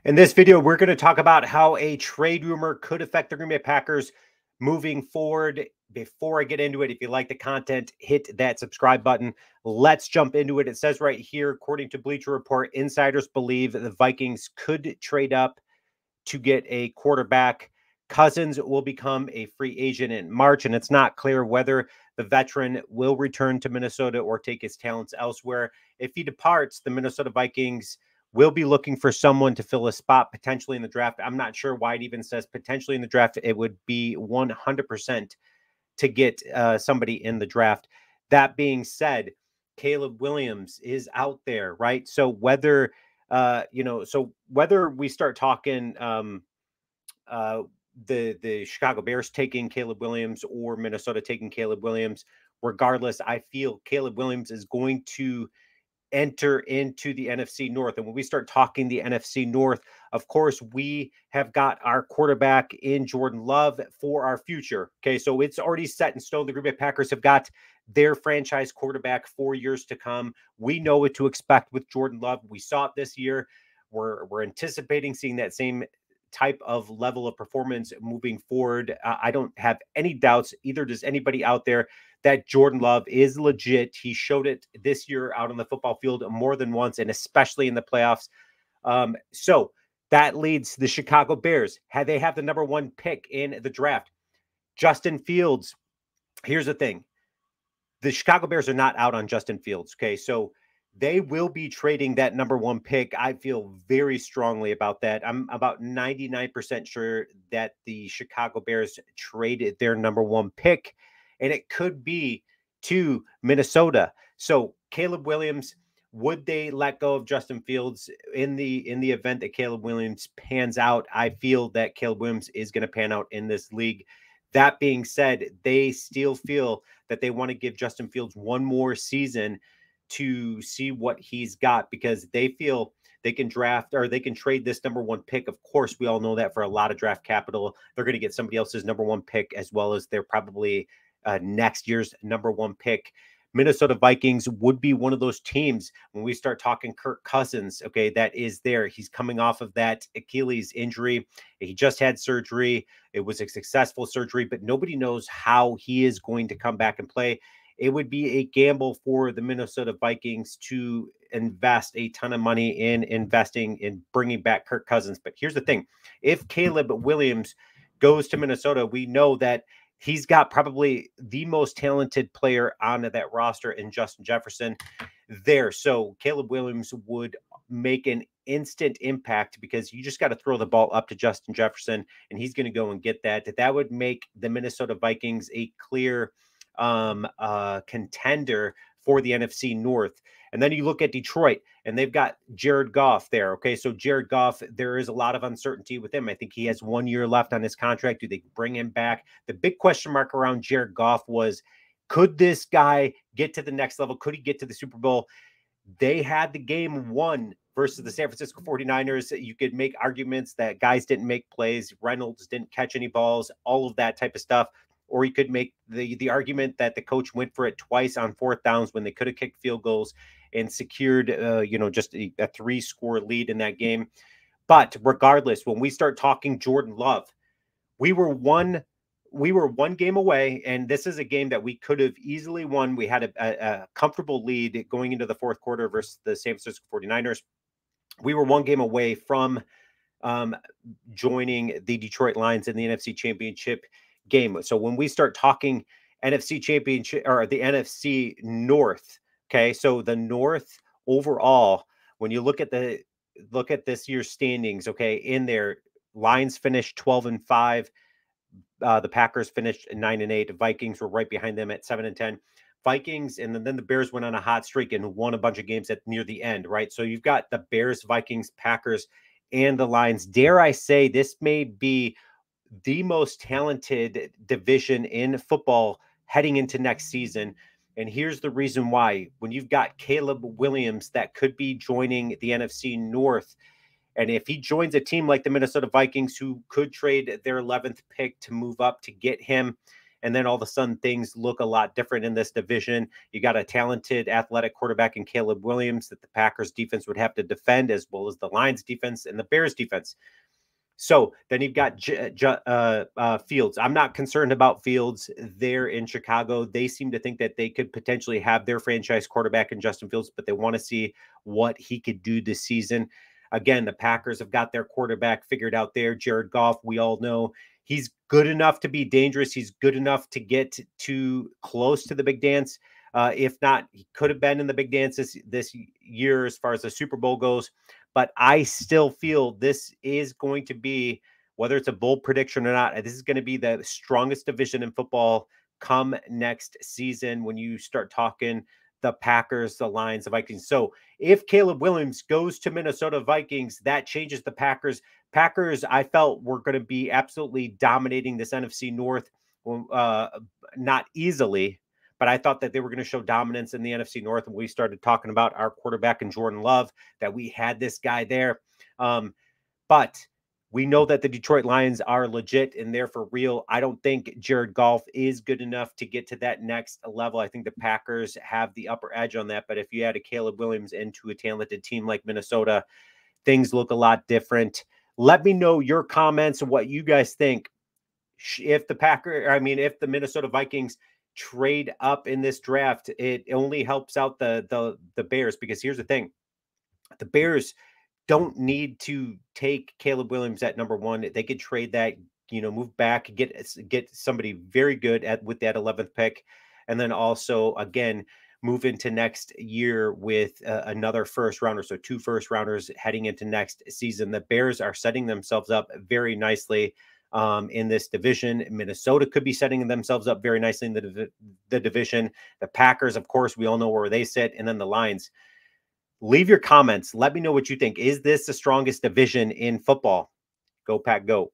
In this video, we're going to talk about how a trade rumor could affect the Green Bay Packers moving forward. Before I get into it, if you like the content, hit that subscribe button. Let's jump into it. It says right here, according to Bleacher Report, insiders believe that the Vikings could trade up to get a quarterback. Cousins will become a free agent in March, and it's not clear whether the veteran will return to Minnesota or take his talents elsewhere. If he departs, the Minnesota Vikings will be looking for someone to fill a spot potentially in the draft. I'm not sure why it even says potentially in the draft. It would be 100% to get somebody in the draft. That being said, Caleb Williams is out there, right? So whether whether we start talking the Chicago Bears taking Caleb Williams or Minnesota taking Caleb Williams, regardless, I feel Caleb Williams is going to enter into the NFC North. And when we start talking the NFC North, of course, we have got our quarterback in Jordan Love for our future. Okay, so it's already set in stone. The Green Bay Packers have got their franchise quarterback for years to come. We know what to expect with Jordan Love. We saw it this year. We're anticipating seeing that same type of level of performance moving forward. I don't have any doubts, either does anybody out there, that Jordan Love is legit. He showed it this year out on the football field more than once, and especially in the playoffs. So that leads the Chicago Bears. They have the number one pick in the draft. Justin Fields. Here's the thing. The Chicago Bears are not out on Justin Fields. Okay, so they will be trading that number one pick. I feel very strongly about that. I'm about 99% sure that the Chicago Bears traded their number one pick, and it could be to Minnesota. So Caleb Williams, would they let go of Justin Fields in the event that Caleb Williams pans out? I feel that Caleb Williams is going to pan out in this league. That being said, they still feel that they want to give Justin Fields one more season to see what he's got, because they feel they can draft or they can trade this number one pick. Of course, we all know that for a lot of draft capital, they're going to get somebody else's number one pick, as well as they're probably next year's number one pick. Minnesota Vikings would be one of those teams when we start talking Kirk Cousins. Okay, that is there. He's coming off of that Achilles injury. He just had surgery. It was a successful surgery, but nobody knows how he is going to come back and play. It would be a gamble for the Minnesota Vikings to invest a ton of money in investing in bringing back Kirk Cousins. But here's the thing. If Caleb Williams goes to Minnesota, we know that he's got probably the most talented player on that roster in Justin Jefferson there. So Caleb Williams would make an instant impact, because you just got to throw the ball up to Justin Jefferson and he's going to go and get that. That would make the Minnesota Vikings a clear contender for the NFC North. And then you look at Detroit, and they've got Jared Goff there. Okay, so Jared Goff, there is a lot of uncertainty with him. I think he has 1 year left on his contract. Do they bring him back? The big question mark around Jared Goff was, could this guy get to the next level? Could he get to the Super Bowl? They had the game won versus the San Francisco 49ers. You could make arguments that guys didn't make plays, Reynolds didn't catch any balls, all of that type of stuff. Or you could make the argument that the coach went for it twice on fourth downs when they could have kicked field goals and secured, just a 3-score lead in that game. But regardless, when we start talking Jordan Love, we were one game away, and this is a game that we could have easily won. We had a comfortable lead going into the fourth quarter versus the San Francisco 49ers. We were one game away from joining the Detroit Lions in the NFC Championship game. So when we start talking NFC Championship or the NFC North, okay, so the North overall, when you look at this year's standings, okay, in there, Lions finished 12-5. The Packers finished 9-8. Vikings were right behind them at 7-10. Vikings, and then the Bears went on a hot streak and won a bunch of games at near the end, right? So you've got the Bears, Vikings, Packers, and the Lions. Dare I say, this may be the most talented division in football heading into next season. And here's the reason why. When you've got Caleb Williams that could be joining the NFC North, and if he joins a team like the Minnesota Vikings, who could trade their 11th pick to move up to get him, And then all of a sudden things look a lot different in this division. You got a talented athletic quarterback in Caleb Williams that the Packers defense would have to defend, as well as the Lions defense and the Bears defense. So then you've got Fields. I'm not concerned about Fields there in Chicago. They seem to think that they could potentially have their franchise quarterback in Justin Fields, but they want to see what he could do this season. Again, the Packers have got their quarterback figured out there. Jared Goff, we all know he's good enough to be dangerous. He's good enough to get too close to the big dance. If not, he could have been in the big dance this year as far as the Super Bowl goes. But I still feel this is going to be, whether it's a bold prediction or not, this is going to be the strongest division in football come next season when you start talking the Packers, the Lions, the Vikings. So if Caleb Williams goes to Minnesota Vikings, that changes the Packers. Packers, I felt, were going to be absolutely dominating this NFC North, not easily, but I thought that they were going to show dominance in the NFC North. And we started talking about our quarterback in Jordan Love, that we had this guy there. But we know that the Detroit Lions are legit and they're for real. I don't think Jared Goff is good enough to get to that next level. I think the Packers have the upper edge on that. But if you add a Caleb Williams into a talented team like Minnesota, things look a lot different. Let me know your comments and what you guys think. If the Minnesota Vikings trade up in this draft, it only helps out the Bears, because here's the thing. The Bears don't need to take Caleb Williams at number 1. They could trade that, move back, get somebody very good with that 11th pick. And then also, again, move into next year with another first rounder. So 2 first rounders heading into next season. The Bears are setting themselves up very nicely in this division. Minnesota could be setting themselves up very nicely in the division. The Packers, of course, we all know where they sit. And then the Lions. Leave your comments. Let me know what you think. Is this the strongest division in football? Go Pack, go.